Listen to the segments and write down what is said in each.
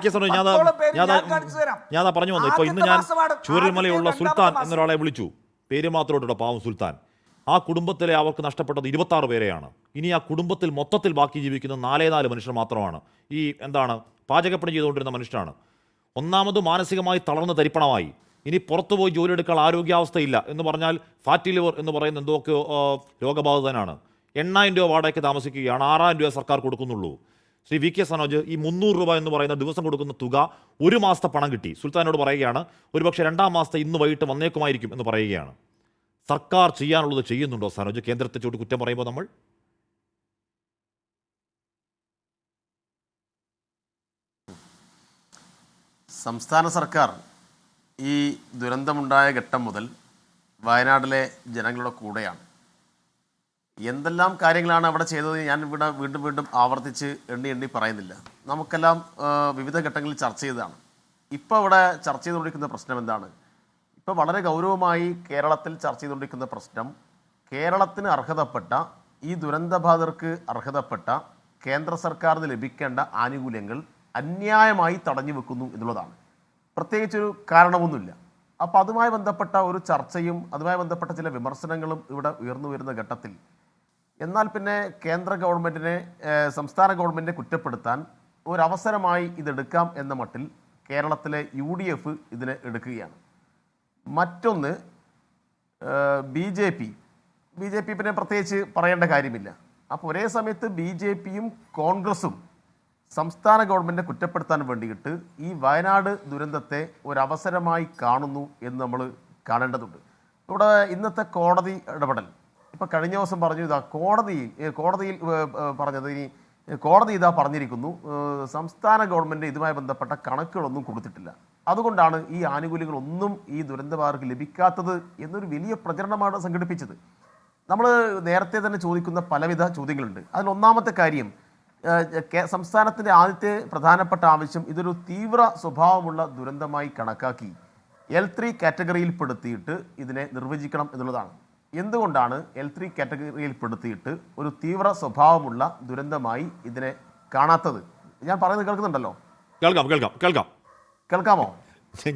K Sanoj ഞാൻ പറഞ്ഞു വന്നു. ഇപ്പോൾ ഇന്ന് ഞാൻ ചൂരൽമലയുള്ള സുൽത്താൻ എന്നൊരാളെ വിളിച്ചു, പേര് മാത്രമായിട്ടുള്ള പാവം സുൽത്താൻ. ആ കുടുംബത്തിലെ അവർക്ക് നഷ്ടപ്പെട്ടത് 26 പേരെയാണ്. ഇനി ആ കുടുംബത്തിൽ മൊത്തത്തിൽ ബാക്കി ജീവിക്കുന്ന 4 മനുഷ്യർ മാത്രമാണ്. ഈ പാചകപ്പണി ചെയ്തുകൊണ്ടിരുന്ന മനുഷ്യനാണ്. ഒന്നാമത് മാനസികമായി തളർന്ന് തരിപ്പണമായി. ഇനി പുറത്തുപോയി ജോലിയെടുക്കാൻ ആരോഗ്യാവസ്ഥയില്ല എന്ന് പറഞ്ഞാൽ ഫാറ്റി ലിവർ എന്ന് പറയുന്ന എന്തൊക്കെയോ രോഗബാധിതനാണ്. 8,000 രൂപ വാടകയ്ക്ക് താമസിക്കുകയാണ്. 6,000 രൂപ സർക്കാർ കൊടുക്കുന്നുള്ളൂ. ശ്രീ വി കെ സനോജ്, ഈ 300 രൂപ എന്ന് പറയുന്ന ദിവസം കൊടുക്കുന്ന തുക ഒരു മാസത്തെ പണം കിട്ടി. സുൽത്താനോട് പറയുകയാണ്, ഒരുപക്ഷെ 2-ാം മാസത്തെ ഇന്ന് വൈകിട്ട് വന്നേക്കുമായിരിക്കും എന്ന് പറയുകയാണ്. സർക്കാർ ചെയ്യാനുള്ളത് ചെയ്യുന്നുണ്ടോ സനോജ്? കേന്ദ്രത്തെ ചൂട് കുറ്റം പറയുമ്പോൾ നമ്മൾ സംസ്ഥാന സർക്കാർ ഈ ദുരന്തമുണ്ടായ ഘട്ടം മുതൽ വയനാട്ടിലെ ജനങ്ങളുടെ കൂടെയാണ്. എന്തെല്ലാം കാര്യങ്ങളാണ് അവിടെ ചെയ്തത് ഞാൻ ഇവിടെ വീണ്ടും ആവർത്തിച്ച് എണ്ണി പറയുന്നില്ല. നമുക്കെല്ലാം വിവിധ ഘട്ടങ്ങളിൽ ചർച്ച ചെയ്തതാണ്. ഇപ്പോൾ ഇവിടെ ചർച്ച ചെയ്തുകൊണ്ടിരിക്കുന്ന പ്രശ്നം എന്താണ്? ഇപ്പോൾ വളരെ ഗൗരവമായി കേരളത്തിൽ ചർച്ച ചെയ്തുകൊണ്ടിരിക്കുന്ന പ്രശ്നം, കേരളത്തിന് അർഹതപ്പെട്ട, ഈ ദുരന്തബാധിതർക്ക് അർഹതപ്പെട്ട കേന്ദ്ര സർക്കാരിന് ലഭിക്കേണ്ട ആനുകൂല്യങ്ങൾ അന്യായമായി തടഞ്ഞു വെക്കുന്നു എന്നുള്ളതാണ്. പ്രത്യേകിച്ചൊരു കാരണമൊന്നുമില്ല. അപ്പോൾ അതുമായി ബന്ധപ്പെട്ട ഒരു ചർച്ചയും അതുമായി ബന്ധപ്പെട്ട ചില വിമർശനങ്ങളും ഇവിടെ ഉയർന്നു വരുന്ന ഘട്ടത്തിൽ എന്നാൽ പിന്നെ കേന്ദ്ര ഗവൺമെൻറ്റിനെ, സംസ്ഥാന ഗവൺമെൻറ്റിനെ കുറ്റപ്പെടുത്താൻ ഒരവസരമായി ഇതെടുക്കാം എന്ന മട്ടിൽ കേരളത്തിലെ UDF ഇതിനെ എടുക്കുകയാണ്. മറ്റൊന്ന് BJP പിന്നെ പ്രത്യേകിച്ച് പറയേണ്ട കാര്യമില്ല. അപ്പോൾ ഒരേ സമയത്ത് BJPയും കോൺഗ്രസും സംസ്ഥാന ഗവൺമെൻറ്റിനെ കുറ്റപ്പെടുത്താൻ വേണ്ടിയിട്ട് ഈ വയനാട് ദുരന്തത്തെ ഒരവസരമായി കാണുന്നു എന്ന് നമ്മൾ കാണേണ്ടതുണ്ട്. ഇവിടെ ഇന്നത്തെ കോടതി ഇടപെടൽ, ഇപ്പോൾ കഴിഞ്ഞ ദിവസം പറഞ്ഞു, കോടതിയിൽ പറഞ്ഞത്, ഇനി കോടതി പറഞ്ഞിരിക്കുന്നു സംസ്ഥാന ഗവൺമെൻറ് ഇതുമായി ബന്ധപ്പെട്ട കണക്കുകളൊന്നും കൊടുത്തിട്ടില്ല, അതുകൊണ്ടാണ് ഈ ആനുകൂല്യങ്ങളൊന്നും ഈ ദുരന്തബാധിതർക്ക് ലഭിക്കാത്തത് എന്നൊരു വലിയ പ്രചരണമാണ് സംഘടിപ്പിച്ചത്. നമ്മൾ നേരത്തെ തന്നെ ചോദിക്കുന്ന പലവിധ ചോദ്യങ്ങളുണ്ട്. അതിലൊന്നാമത്തെ കാര്യം, സംസ്ഥാനത്തിൻ്റെ ആദ്യത്തെ പ്രധാനപ്പെട്ട ആവശ്യം ഇതൊരു തീവ്ര സ്വഭാവമുള്ള ദുരന്തമായി കണക്കാക്കി L3 കാറ്റഗറിയിൽ പെടുത്തിയിട്ട് ഇതിനെ നിർവചിക്കണം എന്നുള്ളതാണ്. എന്തുകൊണ്ടാണ് L3 കാറ്റഗറിയിൽ പെടുത്തിയിട്ട് ഒരു തീവ്ര സ്വഭാവമുള്ള ദുരന്തമായി ഇതിനെ കാണാത്തത്? ഞാൻ പറയുന്നത് കേൾക്കുന്നുണ്ടല്ലോ? കേൾക്കാമോ?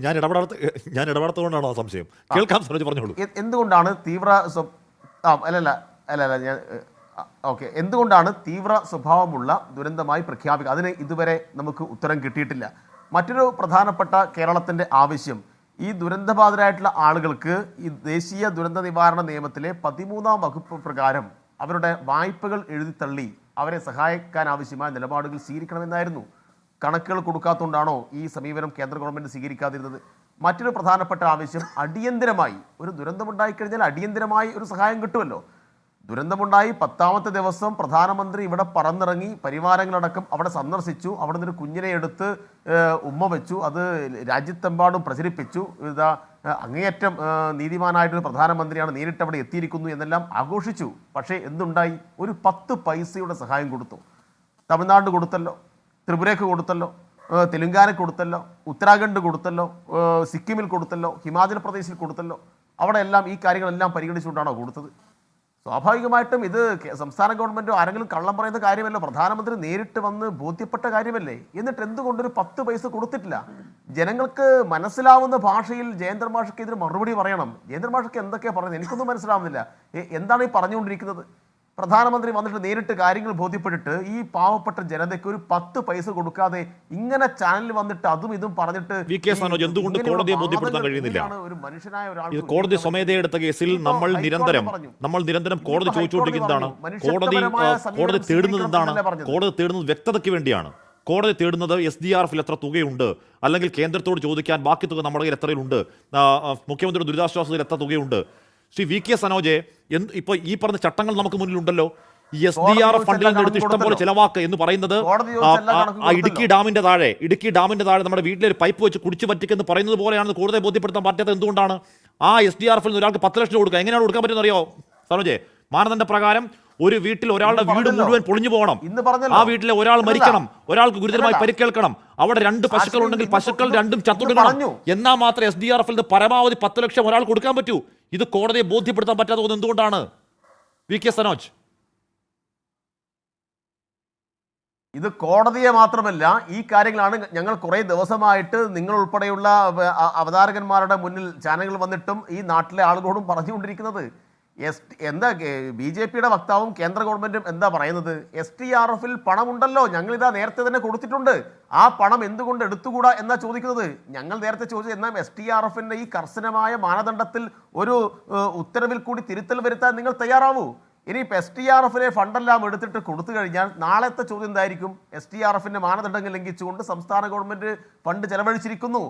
ഞാൻ ഇടപെടാത്തതുകൊണ്ടാണോ സംശയം? കേൾക്കാം, പറഞ്ഞോളൂ. എന്തുകൊണ്ടാണ് എന്തുകൊണ്ടാണ് തീവ്ര സ്വഭാവമുള്ള ദുരന്തമായി പ്രഖ്യാപിക്കുക? അതിന് ഇതുവരെ നമുക്ക് ഉത്തരം കിട്ടിയിട്ടില്ല. മറ്റൊരു പ്രധാനപ്പെട്ട കേരളത്തിൻ്റെ ആവശ്യം, ഈ ദുരന്തബാധിതരായിട്ടുള്ള ആളുകൾക്ക് ഈ ദേശീയ ദുരന്ത നിവാരണ നിയമത്തിലെ 13-ാം വകുപ്പ് പ്രകാരം അവരുടെ വായ്പകൾ എഴുതിത്തള്ളി അവരെ സഹായിക്കാൻ ആവശ്യമായ നിലപാടുകൾ സ്വീകരിക്കണമെന്നായിരുന്നു. കണക്കുകൾ കൊടുക്കാത്തതുകൊണ്ടാണോ ഈ സമീപനം കേന്ദ്ര ഗവൺമെൻറ് സ്വീകരിക്കാതിരുന്നത്? മറ്റൊരു പ്രധാനപ്പെട്ട ആവശ്യം, അടിയന്തരമായി ഒരു ദുരന്തമുണ്ടായിക്കഴിഞ്ഞാൽ അടിയന്തരമായി ഒരു സഹായം കിട്ടുമല്ലോ. ദുരന്തമുണ്ടായി 10-ാമത്തെ ദിവസം പ്രധാനമന്ത്രി ഇവിടെ പറന്നിറങ്ങി, പരിവാരങ്ങളടക്കം അവിടെ സന്ദർശിച്ചു, അവിടെ നിന്നൊരു കുഞ്ഞിനെ എടുത്ത് ഉമ്മ വെച്ചു, അത് രാജ്യത്തെമ്പാടും പ്രചരിപ്പിച്ചു. അങ്ങേയറ്റം നീതിമാനായിട്ടൊരു പ്രധാനമന്ത്രിയാണ് നേരിട്ട് അവിടെ എത്തിയിരിക്കുന്നു എന്നെല്ലാം ആഘോഷിച്ചു. പക്ഷേ എന്തുണ്ടായി? ഒരു 10 പൈസയുടെ സഹായം കൊടുത്തു. തമിഴ്നാട് കൊടുത്തല്ലോ, ത്രിപുരയ്ക്ക് കൊടുത്തല്ലോ, തെലുങ്കാനയ്ക്ക് കൊടുത്തല്ലോ, ഉത്തരാഖണ്ഡ് കൊടുത്തല്ലോ, സിക്കിമിൽ കൊടുത്തല്ലോ, ഹിമാചൽ പ്രദേശിൽ കൊടുത്തല്ലോ. അവിടെ എല്ലാം ഈ കാര്യങ്ങളെല്ലാം പരിഗണിച്ചുകൊണ്ടാണോ കൊടുത്തത്? സ്വാഭാവികമായിട്ടും ഇത് സംസ്ഥാന ഗവൺമെൻറ്റോ ആരെങ്കിലും കള്ളം പറയുന്ന കാര്യമല്ലോ, പ്രധാനമന്ത്രി നേരിട്ട് വന്ന് ബോധ്യപ്പെട്ട കാര്യമല്ലേ. എന്നിട്ട് എന്തുകൊണ്ടൊരു 10 പൈസ കൊടുത്തിട്ടില്ല? ജനങ്ങൾക്ക് മനസ്സിലാവുന്ന ഭാഷയിൽ ജയേന്ദ്ര മാഷയ്ക്ക് ഇതിന് മറുപടി പറയണം. ജയേന്ദ്ര മാഷയ്ക്ക് എന്തൊക്കെയാണ് പറയുന്നത് എനിക്കൊന്നും മനസ്സിലാവുന്നില്ല. എന്താണ് ഈ പറഞ്ഞുകൊണ്ടിരിക്കുന്നത്? പ്രധാനമന്ത്രി വന്നിട്ട് നേരിട്ട് കാര്യങ്ങൾ ബോധ്യപ്പെട്ടിട്ട് ഈ പാവപ്പെട്ട ജനതയ്ക്ക് ഒരു 10 പൈസ കൊടുക്കാതെ ഇങ്ങനെ ചാനലിൽ വന്നിട്ട് അതും ഇതും പറഞ്ഞിട്ട് എന്തുകൊണ്ട് കോടതിയെ ബോധ്യപ്പെടുത്താൻ കഴിയുന്നില്ല? ഒരു മനുഷ്യനായ ഒരാൾ കോടതി സ്വമേധയെടുത്ത എടുത്ത കേസിൽ നമ്മൾ നിരന്തരം കോടതി ചോദിച്ചുകൊണ്ടിരിക്കുന്നതാണ്, കോടതി തേടുന്നത് എന്താണ്? കോടതി തേടുന്നത് വ്യക്തതയ്ക്ക് വേണ്ടിയാണ്. കോടതി തേടുന്നത് SDRFിൽ എത്ര തുകയുണ്ട്, അല്ലെങ്കിൽ കേന്ദ്രത്തോട് ചോദിക്കാൻ ബാക്കി തുക നമ്മുടെ കയ്യിൽ എത്രയുണ്ട്, മുഖ്യമന്ത്രിയുടെ ദുരിതാശ്വാസത്തിൽ എത്ര തുകയുണ്ട്. ശ്രീ വി കെ സനോജെ, ഇപ്പോൾ ഈ പറഞ്ഞ ചട്ടങ്ങൾ നമുക്ക് മുന്നിലുണ്ടല്ലോ. ഈ SDRF ഫണ്ടിൽ നിന്ന് എടുത്ത് ഇഷ്ടംപോലെ ചിലവാക്ക് എന്ന് പറയുന്നത് ഇടുക്കി ഡാമിന്റെ താഴെ നമ്മുടെ വീട്ടിലൊരു പൈപ്പ് വെച്ച് കുടിച്ചു പറ്റിക്കെന്ന് പറയുന്നത് പോലെയാണെന്ന് കോടതിയെ ബോധ്യപ്പെടുത്താൻ പറ്റാത്തത് എന്തുകൊണ്ടാണ്? ആ SDRFിൽ നിന്ന് ഒരാൾക്ക് 10 ലക്ഷം കൊടുക്കുക, എങ്ങനെയാണ് കൊടുക്കാൻ പറ്റുമെന്ന് അറിയോ സനോജെ? മാനദണ്ഡ പ്രകാരം ഒരു വീട്ടിൽ ഒരാളുടെ വീട് മുഴുവൻ പൊളിഞ്ഞു പോകണം, ആ വീട്ടിലെ ഒരാൾ മരിക്കണം, ഒരാൾക്ക് ഗുരുതരമായി പരിക്കേൽക്കണം, അവിടെ 2 പശുക്കൾ ഉണ്ടെങ്കിൽ പശുക്കൾ 2ഉം ചത്തൊടുക്കണം, എന്നാൽ മാത്രമേ SDRFിൽ നിന്ന് പരമാവധി 10 ലക്ഷം ഒരാൾ കൊടുക്കാൻ പറ്റൂ. ഇത് കോടതിയെ ബോധ്യപ്പെടുത്താൻ പറ്റാത്തത് എന്തുകൊണ്ടാണ് വി കെ സനോജ്? ഇത് കോടതിയെ മാത്രമല്ല, ഈ കാര്യങ്ങളാണ് ഞങ്ങൾ കുറേ ദിവസമായിട്ട് നിങ്ങൾ ഉൾപ്പെടെയുള്ള അവതാരകന്മാരുടെ മുന്നിൽ ചാനലുകൾ വന്നിട്ടും ഈ നാട്ടിലെ ആളുകളോടും പറഞ്ഞുകൊണ്ടിരിക്കുന്നത്. എന്താ BJPയുടെ വക്താവും കേന്ദ്ര ഗവൺമെന്റും എന്താ പറയുന്നത്? STRFൽ പണമുണ്ടല്ലോ, ഞങ്ങളിതാ നേരത്തെ തന്നെ കൊടുത്തിട്ടുണ്ട്, ആ പണം എന്തുകൊണ്ട് എടുത്തുകൂടാ എന്നാ ചോദിക്കുന്നത്. ഞങ്ങൾ നേരത്തെ ചോദിച്ചത് എന്നാൽ STRFിന്റെ ഈ കർശനമായ മാനദണ്ഡത്തിൽ ഒരു ഉത്തരവിൽ കൂടി തിരുത്തൽ വരുത്താൻ നിങ്ങൾ തയ്യാറാവൂ. ഇനിയിപ്പോൾ STRFിലെ ഫണ്ടെല്ലാം എടുത്തിട്ട് കൊടുത്തു കഴിഞ്ഞാൽ നാളത്തെ ചോദ്യം എന്തായിരിക്കും? STRFിന്റെ മാനദണ്ഡങ്ങൾ ലംഘിച്ചുകൊണ്ട് സംസ്ഥാന ഗവൺമെന്റ് ഫണ്ട് ചെലവഴിച്ചിരിക്കുന്നു,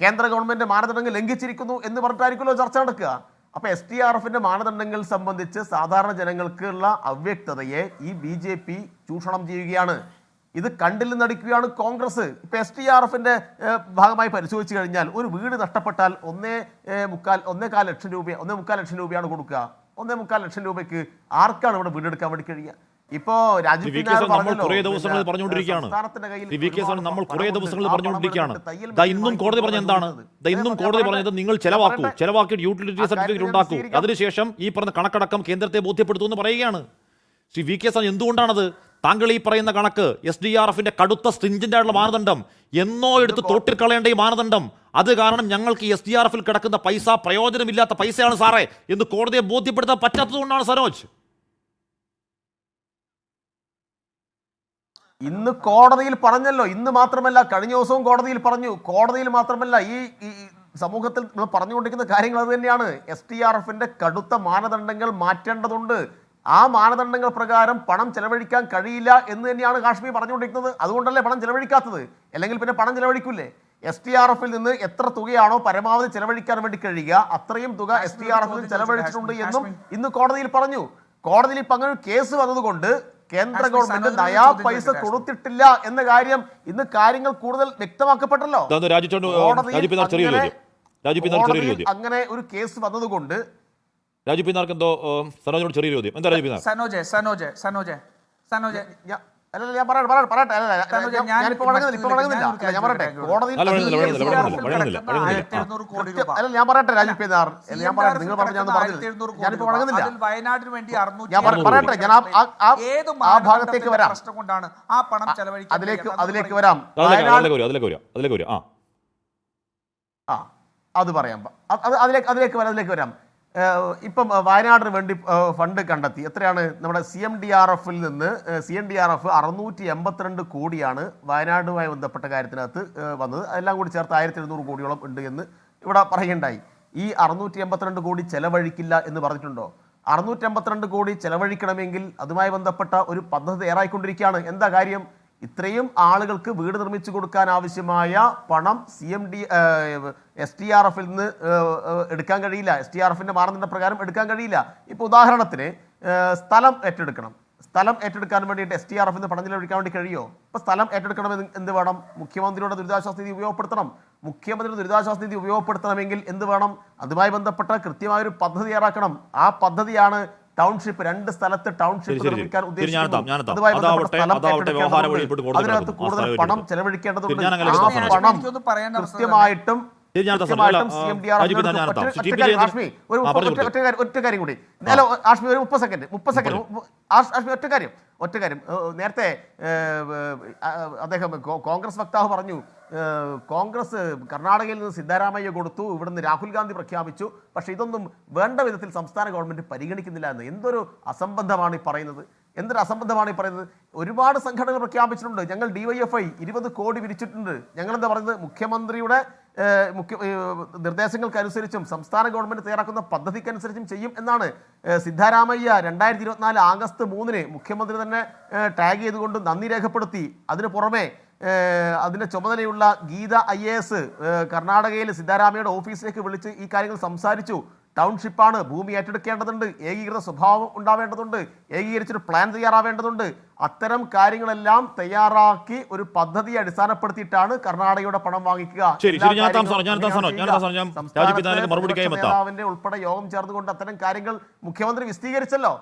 കേന്ദ്ര ഗവൺമെന്റ് മാനദണ്ഡങ്ങൾ ലംഘിച്ചിരിക്കുന്നു എന്ന് പറഞ്ഞിട്ടായിരിക്കുമല്ലോ ചർച്ച നടക്കുക. അപ്പോൾ STRFിന്റെ മാനദണ്ഡങ്ങൾ സംബന്ധിച്ച് സാധാരണ ജനങ്ങൾക്കുള്ള അവ്യക്തതയെ ഈ BJP ചൂഷണം ചെയ്യുകയാണ്. ഇത് കണ്ടിൽ നടിക്കുകയാണ് കോൺഗ്രസ്. ഇപ്പൊ STRFിന്റെ ഭാഗമായി പരിശോധിച്ചു കഴിഞ്ഞാൽ ഒരു വീട് നഷ്ടപ്പെട്ടാൽ 1.25 ലക്ഷം രൂപ 1.25 ലക്ഷം രൂപയാണ് കൊടുക്കുക. 1.25 ലക്ഷം രൂപയ്ക്ക് ആർക്കാണ് ഇവിടെ വീടെടുക്കാൻ വേണ്ടി കഴിയുക? ഇപ്പോ നമ്മൾ കുറേ ദിവസങ്ങൾ പറഞ്ഞുകൊണ്ടിരിക്കുകയാണ്. ഇന്നും കോടതി പറഞ്ഞ എന്താണ്? ഇന്നും കോടതി പറഞ്ഞത് നിങ്ങൾ ചെലവാക്കിയിട്ട് യൂട്ടിലിറ്റി സർട്ടിഫിക്കറ്റ് ഉണ്ടാക്കൂ, അതിനുശേഷം ഈ പറഞ്ഞ കണക്കടക്കം കേന്ദ്രത്തെ ബോധ്യപ്പെടുത്തുമെന്ന് പറയുകയാണ്. ശ്രീ VK സോൺ, എന്തുകൊണ്ടാണത് താങ്കൾ ഈ പറയുന്ന കണക്ക് SDRFിന്റെ കടുത്ത സ്ട്രിഞ്ചന്റ് ആയിട്ടുള്ള മാനദണ്ഡം എന്നോ എടുത്ത് തോട്ടിൽ കളയേണ്ട ഈ മാനദണ്ഡം, അത് കാരണം ഞങ്ങൾക്ക് SDRFിൽ കിടക്കുന്ന പൈസ പ്രയോജനമില്ലാത്ത പൈസയാണ് സാറേ എന്ന് കോടതിയെ ബോധ്യപ്പെടുത്താൻ പറ്റാത്തതുകൊണ്ടാണ് സരോജ്. ഇന്ന് കോടതിയിൽ പറഞ്ഞല്ലോ, ഇന്ന് മാത്രമല്ല കഴിഞ്ഞ ദിവസവും കോടതിയിൽ പറഞ്ഞു. കോടതിയിൽ മാത്രമല്ല ഈ സമൂഹത്തിൽ നമ്മൾ പറഞ്ഞുകൊണ്ടിരിക്കുന്ന കാര്യങ്ങൾ അത് തന്നെയാണ്. STRFിന്റെ കടുത്ത മാനദണ്ഡങ്ങൾ മാറ്റേണ്ടതുണ്ട്. ആ മാനദണ്ഡങ്ങൾ പ്രകാരം പണം ചെലവഴിക്കാൻ കഴിയില്ല എന്ന് തന്നെയാണ് കാശ്മീർ പറഞ്ഞുകൊണ്ടിരിക്കുന്നത്. അതുകൊണ്ടല്ലേ പണം ചെലവഴിക്കാത്തത്, അല്ലെങ്കിൽ പിന്നെ പണം ചെലവഴിക്കൂലേ? STRFിൽ നിന്ന് എത്ര തുകയാണോ പരമാവധി ചെലവഴിക്കാൻ വേണ്ടി കഴിയുക അത്രയും തുക STRFിൽ ചെലവഴിച്ചിട്ടുണ്ട് എന്നും ഇന്ന് കോടതിയിൽ പറഞ്ഞു. കോടതിയിൽ ഇപ്പം അങ്ങനെ കേസ് വന്നതുകൊണ്ട് കേന്ദ്ര ഗവൺമെന്റ് നയാ പൈസ കൊടുത്തിട്ടില്ല എന്ന കാര്യം ഇന്ന് കാര്യങ്ങൾ കൂടുതൽ വ്യക്തമാക്കപ്പെട്ടല്ലോ. അങ്ങനെ ഒരു കേസ് വന്നതുകൊണ്ട് രാജു പിന്നാർക്ക് എന്തോ സനോജിനോട് ചെറിയ ചോദ്യം. എന്താ രാജു പിന്നാർ? വയനാടിന് വേണ്ടി ആ ഭാഗത്തേക്ക് വരാം, ആ പണം ചെലവഴിക്കാൻ അതിലേക്ക് വരാം. അത് പറയാം, അതിലേക്ക് വരാം. ഇപ്പം വയനാടിന് വേണ്ടി ഫണ്ട് കണ്ടെത്തി. എത്രയാണ് നമ്മുടെ CMDRFിൽ നിന്ന്? CMDRF 682 കോടിയാണ് വയനാടുമായി ബന്ധപ്പെട്ട കാര്യത്തിനകത്ത് വന്നത്. അതെല്ലാം കൂടി ചേർത്ത് 1700 കോടിയോളം ഉണ്ട് എന്ന് ഇവിടെ പറയുകയുണ്ടായി. ഈ 682 കോടി ചെലവഴിക്കില്ല എന്ന് പറഞ്ഞിട്ടുണ്ടോ? 682 കോടി ചെലവഴിക്കണമെങ്കിൽ അതുമായി ബന്ധപ്പെട്ട ഒരു പദ്ധതി തയ്യാറായിക്കൊണ്ടിരിക്കുകയാണ്. എന്താ കാര്യം? ഇത്രയും ആളുകൾക്ക് വീട് നിർമ്മിച്ചു കൊടുക്കാൻ ആവശ്യമായ പണം STRFിൽ നിന്ന് എടുക്കാൻ കഴിയില്ല. STRFിന്റെ മാനദണ്ഡ പ്രകാരം എടുക്കാൻ കഴിയില്ല. ഇപ്പോൾ ഉദാഹരണത്തിന് സ്ഥലം ഏറ്റെടുക്കണം. സ്ഥലം ഏറ്റെടുക്കാൻ വേണ്ടിയിട്ട് STRFിൽ നിന്ന് പണം ചെലവഴിക്കാൻ വേണ്ടി കഴിയുമോ? ഇപ്പോൾ സ്ഥലം ഏറ്റെടുക്കണമെന്ന് എന്ത് വേണം? മുഖ്യമന്ത്രിയുടെ ദുരിതാശ്വാസ നിധി ഉപയോഗപ്പെടുത്തണം. മുഖ്യമന്ത്രിയുടെ ദുരിതാശ്വാസ നിധി ഉപയോഗപ്പെടുത്തണമെങ്കിൽ എന്ത് വേണം? അതുമായി ബന്ധപ്പെട്ട കൃത്യമായൊരു പദ്ധതി തയ്യാറാക്കണം. ആ പദ്ധതിയാണ് ടൗൺഷിപ്പ്. 2 സ്ഥലത്ത് ടൗൺഷിപ്പ് നിർമ്മിക്കാൻ ഉദ്ദേശിക്കുന്നു. അതിനകത്ത് കൂടുതൽ പണം ചെലവഴിക്കേണ്ടതുണ്ട്. ആ പണം കൃത്യമായിട്ടും ഒറ്റ കാര്യം കൂടി ആഷ്മി, ഒരു 30 സെക്കൻഡ് ഒറ്റ കാര്യം. നേരത്തെ അദ്ദേഹം കോൺഗ്രസ് വക്താവ് പറഞ്ഞു, കോൺഗ്രസ് കർണാടകയിൽ നിന്ന് സിദ്ധരാമയ്യ കൊടുത്തു, ഇവിടുന്ന് രാഹുൽ ഗാന്ധി പ്രഖ്യാപിച്ചു, പക്ഷേ ഇതൊന്നും വേണ്ട വിധത്തിൽ സംസ്ഥാന ഗവൺമെന്റ് പരിഗണിക്കുന്നില്ല എന്ന്. എന്തൊരു അസംബന്ധമാണ് ഈ പറയുന്നത്, എന്തൊരു അസംബന്ധമാണ് ഈ പറയുന്നത്. ഒരുപാട് സംഘടനകൾ പ്രഖ്യാപിച്ചിട്ടുണ്ട്. ഞങ്ങൾ DYFI 20 കോടി വിരിച്ചിട്ടുണ്ട്. ഞങ്ങളെന്താ പറയുന്നത്? മുഖ്യമന്ത്രിയുടെ നിർദ്ദേശങ്ങൾക്കനുസരിച്ചും സംസ്ഥാന ഗവൺമെന്റ് തയ്യാറാക്കുന്ന പദ്ധതിക്കനുസരിച്ചും ചെയ്യും എന്നാണ്. സിദ്ധരാമയ്യ 2024 ആഗസ്റ്റ് 3 മുഖ്യമന്ത്രി തന്നെ ടാഗ് ചെയ്തുകൊണ്ട് നന്ദി രേഖപ്പെടുത്തി. അതിന് പുറമെ അതിൻ്റെ ചുമതലയുള്ള ഗീത IAS കർണാടകയിൽ സിദ്ധരാമയ്യയുടെ ഓഫീസിലേക്ക് വിളിച്ച് ഈ കാര്യങ്ങൾ സംസാരിച്ചു. ടൗൺഷിപ്പാണ്, ഭൂമി ഏറ്റെടുക്കേണ്ടതുണ്ട്, ഏകീകൃത സ്വഭാവം ഉണ്ടാവേണ്ടതുണ്ട്, ഏകീകരിച്ചൊരു പ്ലാൻ തയ്യാറാവേണ്ടതുണ്ട്. അത്തരം കാര്യങ്ങളെല്ലാം തയ്യാറാക്കി ഒരു പദ്ധതി അടിസ്ഥാനപ്പെടുത്തിയിട്ടാണ് കർണാടകയുടെ പണം വാങ്ങിക്കുക. ഉൾപ്പെടെ യോഗം ചേർന്നുകൊണ്ട് അത്തരം കാര്യങ്ങൾ മുഖ്യമന്ത്രി വിശദീകരിച്ചല്ലോ.